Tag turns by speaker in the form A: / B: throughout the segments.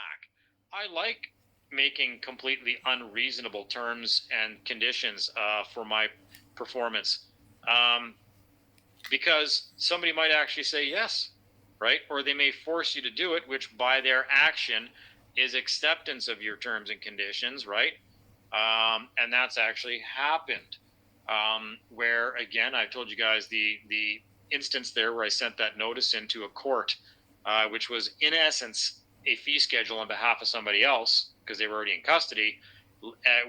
A: back. I like making completely unreasonable terms and conditions for my performance, because somebody might actually say yes, right? Or they may force you to do it, which by their action is acceptance of your terms and conditions, right? And that's actually happened. Where, again, I've told you guys the instance there where I sent that notice into a court, which was in essence a fee schedule on behalf of somebody else because they were already in custody,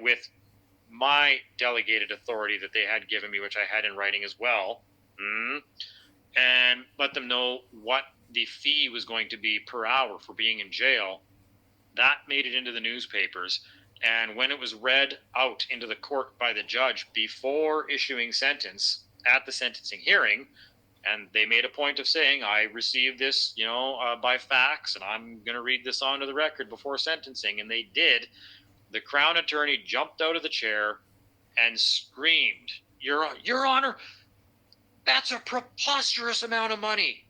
A: with my delegated authority that they had given me, which I had in writing as well, and let them know what the fee was going to be per hour for being in jail. That made it into the newspapers. And when it was read out into the court by the judge before issuing sentence at the sentencing hearing, and they made a point of saying, I received this, by fax, and I'm going to read this onto the record before sentencing. And they did. The Crown attorney jumped out of the chair and screamed, Your Honor, that's a preposterous amount of money.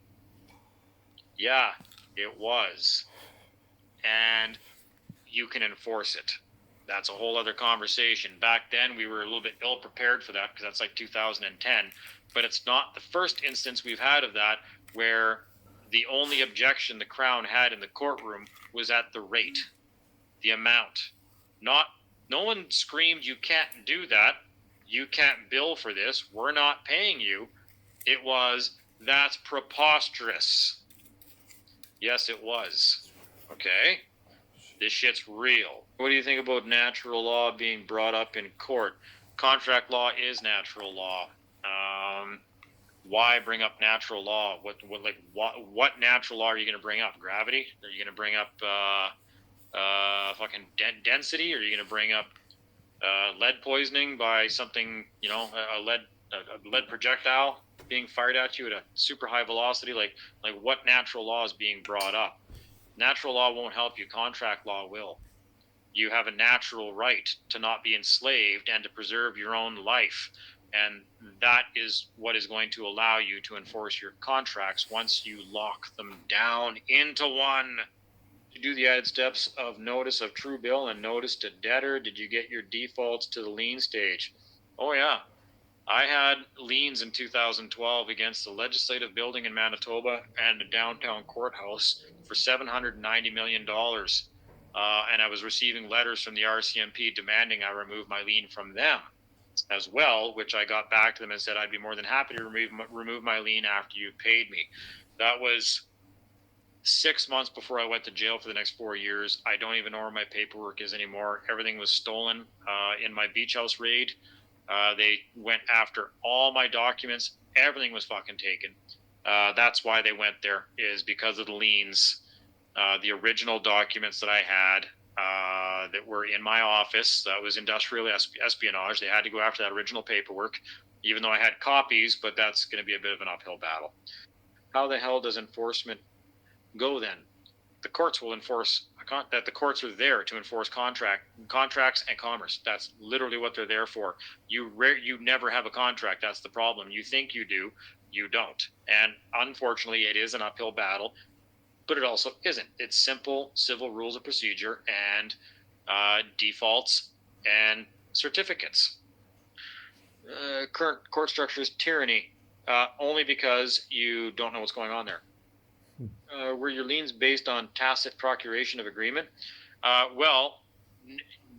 A: Yeah, it was. And you can enforce it. That's a whole other conversation. Back then, we were a little bit ill-prepared for that because that's like 2010. But it's not the first instance we've had of that where the only objection the Crown had in the courtroom was at the rate, the amount. No one screamed, you can't do that. You can't bill for this. We're not paying you. It was, that's preposterous. Yes, it was. Okay? This shit's real. What do you think about natural law being brought up in court? Contract law is natural law. Why bring up natural law? What natural law are you going to bring up? Gravity? Are you going to bring up fucking density? Are you going to bring up lead poisoning by something, a lead projectile being fired at you at a super high velocity? Like what natural law is being brought up? Natural law won't help you. Contract law will. You have a natural right to not be enslaved and to preserve your own life. And that is what is going to allow you to enforce your contracts once you lock them down into one. Did you do the added steps of notice of true bill and notice to debtor? Did you get your defaults to the lien stage? Oh, yeah. I had liens in 2012 against the legislative building in Manitoba and the downtown courthouse for $790 million. And I was receiving letters from the RCMP demanding I remove my lien from them as well, which I got back to them and said I'd be more than happy to remove my lien after you paid me. That was 6 months before I went to jail for the next 4 years. I don't even know where my paperwork is anymore. Everything was stolen in my beach house raid. They went after all my documents. Everything was fucking taken. That's why they went there, is because of the liens. The original documents that I had that were in my office, that was industrial espionage. They had to go after that original paperwork, even though I had copies, but that's going to be a bit of an uphill battle. How the hell does enforcement go then? The courts will enforce that. The courts are there to enforce contracts and commerce. That's literally what they're there for. You never have a contract. That's the problem. You think you do, you don't. And unfortunately, it is an uphill battle, but it also isn't. It's simple civil rules of procedure and defaults and certificates. Current court structure is tyranny, only because you don't know what's going on there. Were your liens based on tacit procuration of agreement?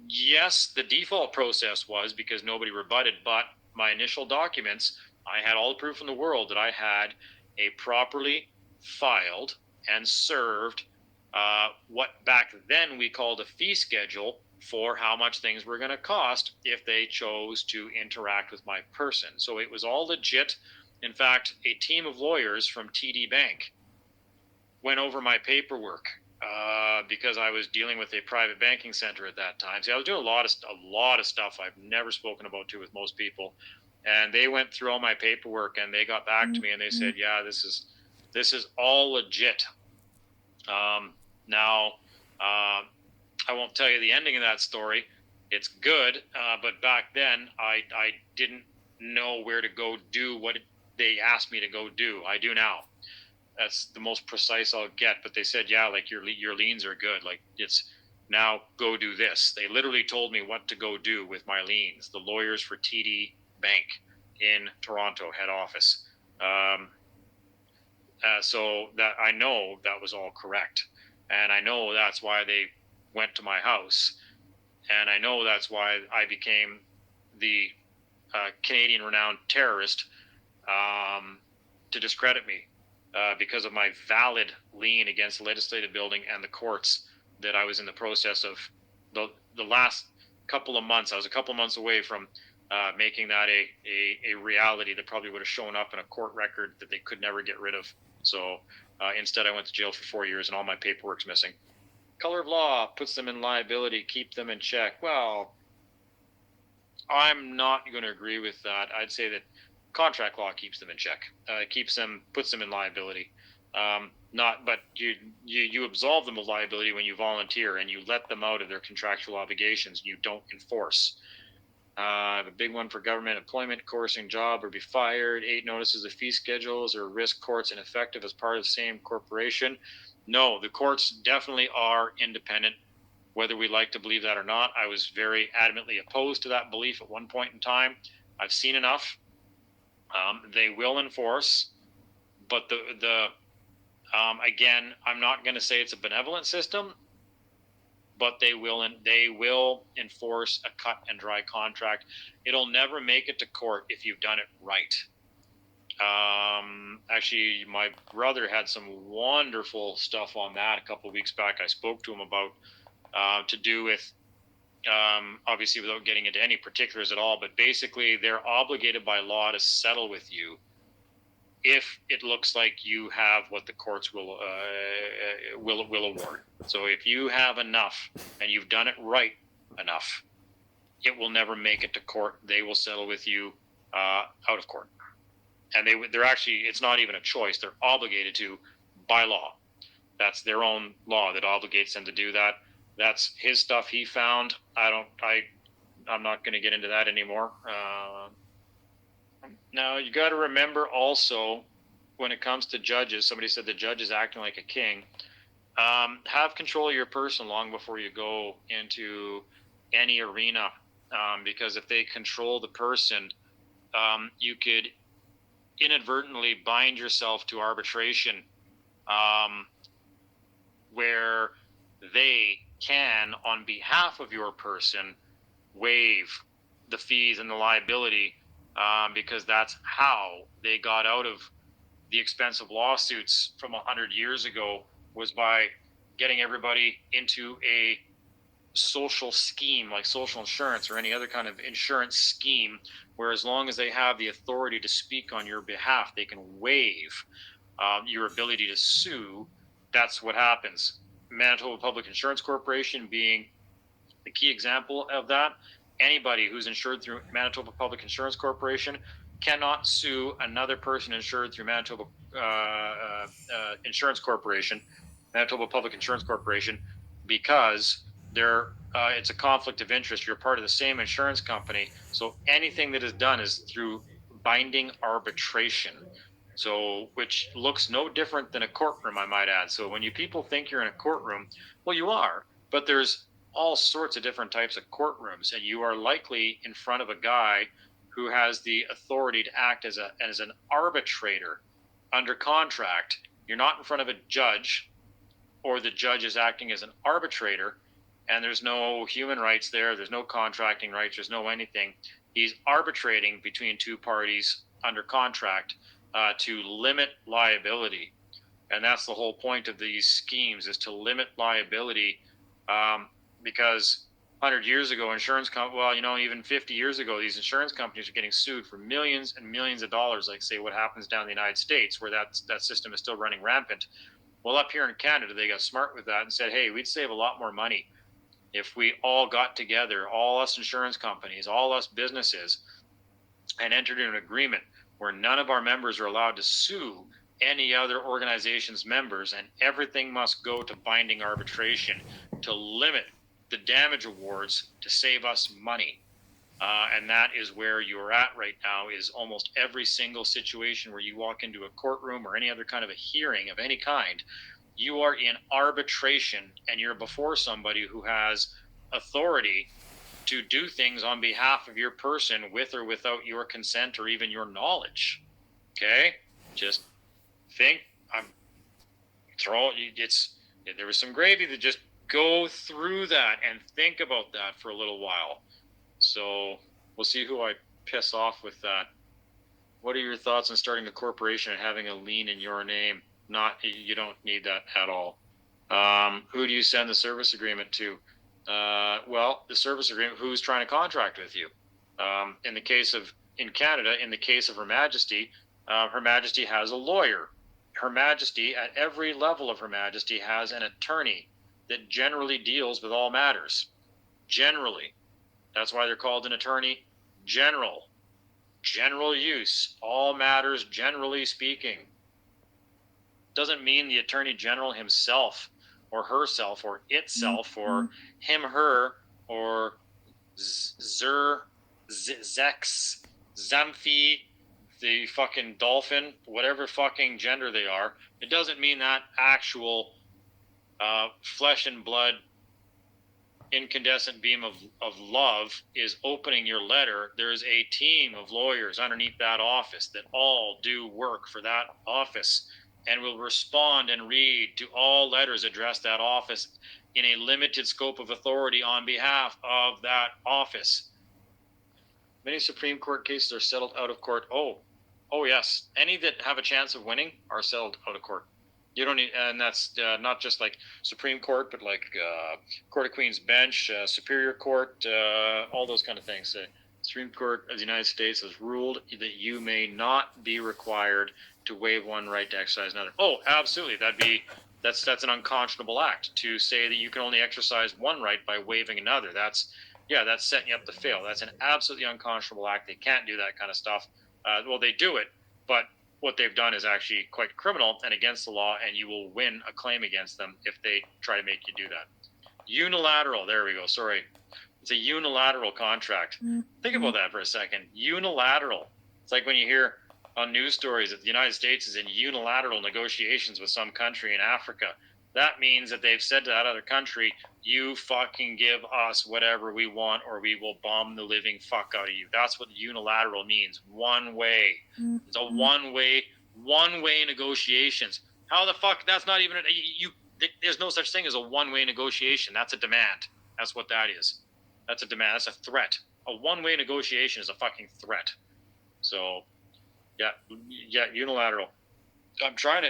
A: Yes, the default process was because nobody rebutted, but my initial documents, I had all the proof in the world that I had a properly filed and served what back then we called a fee schedule for how much things were going to cost if they chose to interact with my person. So it was all legit. In fact, a team of lawyers from TD Bank went over my paperwork because I was dealing with a private banking center at that time. See, I was doing a lot of stuff I've never spoken about to with most people, and they went through all my paperwork and they got back to me and they said, "Yeah, this is all legit." Now, I won't tell you the ending of that story. It's good, but back then I didn't know where to go do what they asked me to go do. I do now. That's the most precise I'll get. But they said, yeah, like your liens are good. Like it's now go do this. They literally told me what to go do with my liens. The lawyers for TD Bank in Toronto head office. So that I know that was all correct, and I know that's why they went to my house, and I know that's why I became the Canadian renowned terrorist, to discredit me, because of my valid lien against the legislative building and the courts that I was in the process of. The last couple of months, I was a couple of months away from making that a reality that probably would have shown up in a court record that they could never get rid of. So instead, I went to jail for 4 years and all my paperwork's missing. Color of law puts them in liability, keep them in check. Well, I'm not going to agree with that. I'd say that contract law keeps them in check, puts them in liability. But you absolve them of liability when you volunteer and you let them out of their contractual obligations. You don't enforce. The big one for government employment, coercing job or be fired, 8 notices of fee schedules or risk courts ineffective as part of the same corporation. No, the courts definitely are independent, whether we like to believe that or not. I was very adamantly opposed to that belief at one point in time. I've seen enough. They will enforce, but again, I'm not going to say it's a benevolent system, but they will enforce a cut and dry contract. It'll never make it to court if you've done it right. Actually, my brother had some wonderful stuff on that a couple of weeks back. I spoke to him about to do with, obviously without getting into any particulars at all, but basically they're obligated by law to settle with you if it looks like you have what the courts will award. So if you have enough and you've done it right enough, it will never make it to court. They will settle with you out of court. And they're actually, it's not even a choice. They're obligated to by law. That's their own law that obligates them to do that. That's his stuff he found. I'm not going to get into that anymore. Now, you got to remember also, when it comes to judges, somebody said the judge is acting like a king. Have control of your person long before you go into any arena, because if they control the person, you could inadvertently bind yourself to arbitration, where they can, on behalf of your person, waive the fees and the liability, because that's how they got out of the expensive lawsuits from 100 years ago, was by getting everybody into a social scheme like social insurance or any other kind of insurance scheme, where as long as they have the authority to speak on your behalf, they can waive your ability to sue. That's what happens. Manitoba Public Insurance Corporation being the key example of that. Anybody who's insured through Manitoba Public Insurance Corporation cannot sue another person insured through Manitoba Insurance Corporation, Manitoba Public Insurance Corporation, because it's a conflict of interest. You're part of the same insurance company, so anything that is done is through binding arbitration. So, which looks no different than a courtroom, I might add. So when people think you're in a courtroom, well, you are, but there's all sorts of different types of courtrooms, and you are likely in front of a guy who has the authority to act as an arbitrator under contract. You're not in front of a judge, or the judge is acting as an arbitrator, and there's no human rights there. There's no contracting rights. There's no anything. He's arbitrating between two parties under contract to limit liability. And that's the whole point of these schemes, is to limit liability, because 100 years ago, even 50 years ago, these insurance companies are getting sued for millions and millions of dollars, like, say, what happens down in the United States, where that system is still running rampant. Well, up here in Canada, they got smart with that and said, hey, we'd save a lot more money if we all got together, all us insurance companies, all us businesses, and entered into an agreement where none of our members are allowed to sue any other organization's members, and everything must go to binding arbitration to limit the damage awards to save us money. And that is where you're at right now, is almost every single situation where you walk into a courtroom or any other kind of a hearing of any kind, you are in arbitration and you're before somebody who has authority to do things on behalf of your person with or without your consent or even your knowledge. Okay? Just think, there was some gravy to just go through that and think about that for a little while. So we'll see who I piss off with that. What are your thoughts on starting a corporation and having a lien in your name? You don't need that at all. Who do you send the service agreement to? Well, the service agreement, who's trying to contract with you? In Canada, in the case of Her Majesty has a lawyer. Her Majesty, at every level of Her Majesty, has an attorney that generally deals with all matters. Generally. That's why they're called an attorney general. General use, all matters generally speaking. Doesn't mean the attorney general himself or herself or itself or him, her, or Zex, Zemphi, the fucking dolphin, whatever fucking gender they are. It doesn't mean that actual flesh and blood incandescent beam of love is opening your letter. There's a team of lawyers underneath that office that all do work for that office and will respond and read to all letters addressed that office in a limited scope of authority on behalf of that office. Many Supreme Court cases are settled out of court. Oh yes. Any that have a chance of winning are settled out of court. You don't need, and that's not just like Supreme Court, but like Court of Queen's Bench, Superior Court, all those kind of things. Supreme Court of the United States has ruled that you may not be required to waive one right to exercise another. Oh, absolutely. That's an unconscionable act to say that you can only exercise one right by waiving another. That's setting you up to fail. That's an absolutely unconscionable act. They can't do that kind of stuff. Well, they do it, but what they've done is actually quite criminal and against the law, and you will win a claim against them if they try to make you do that. Unilateral, there we go, sorry. It's a unilateral contract. Think about that for a second. Unilateral. It's like when you hear on news stories that the United States is in unilateral negotiations with some country in Africa. That means that they've said to that other country, you fucking give us whatever we want or we will bomb the living fuck out of you. That's what unilateral means. One way. It's a one-way negotiations. How the fuck? That's not even there's no such thing as a one-way negotiation. That's a demand. That's what that is. That's a demand. That's a threat. A one-way negotiation is a fucking threat. So, yeah, unilateral. I'm trying to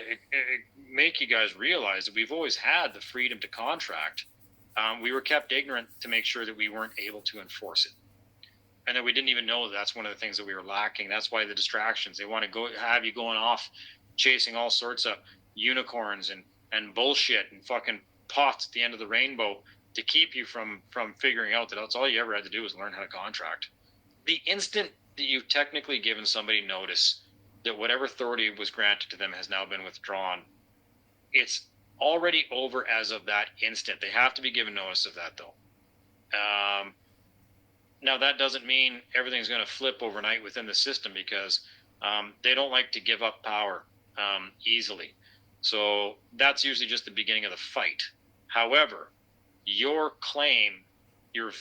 A: make you guys realize that we've always had the freedom to contract. We were kept ignorant to make sure that we weren't able to enforce it. And that we didn't even know that's one of the things that we were lacking. That's why the distractions. They want to have you going off chasing all sorts of unicorns and bullshit and fucking pots at the end of the rainbow to keep you from figuring out that that's all you ever had to do was learn how to contract. The instant that you've technically given somebody notice that whatever authority was granted to them has now been withdrawn, it's already over as of that instant. They have to be given notice of that, though. Now, that doesn't mean everything's going to flip overnight within the system because they don't like to give up power easily. So that's usually just the beginning of the fight. However, your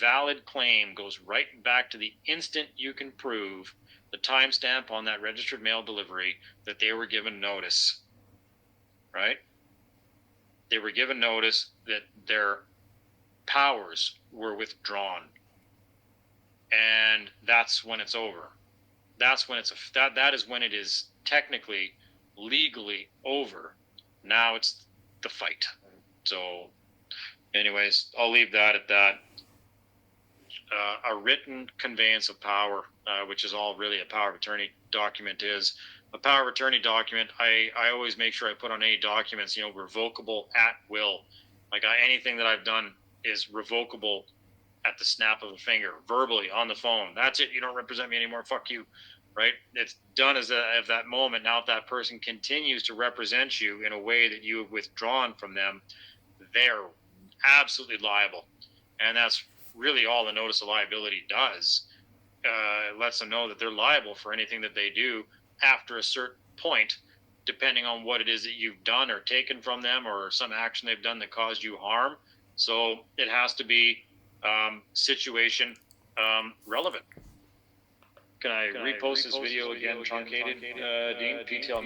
A: valid claim goes right back to the instant you can prove the timestamp on that registered mail delivery that they were given notice, right? They were given notice that their powers were withdrawn. And that's when it's over. That's when that is when it is technically, legally over. Now it's the fight. So, anyways, I'll leave that at that. A written conveyance of power, which is all really a power of attorney document is. A power of attorney document, I always make sure I put on any documents, revocable at will. Like anything that I've done is revocable at the snap of a finger, verbally, on the phone. That's it. You don't represent me anymore. Fuck you. Right? It's done as of that moment. Now, if that person continues to represent you in a way that you have withdrawn from them, they're absolutely liable. And that's really all the notice of liability does. lets them know that they're liable for anything that they do after a certain point, depending on what it is that you've done or taken from them or some action they've done that caused you harm. So it has to be situation relevant. Can I repost this video again, truncated, Dean? PTL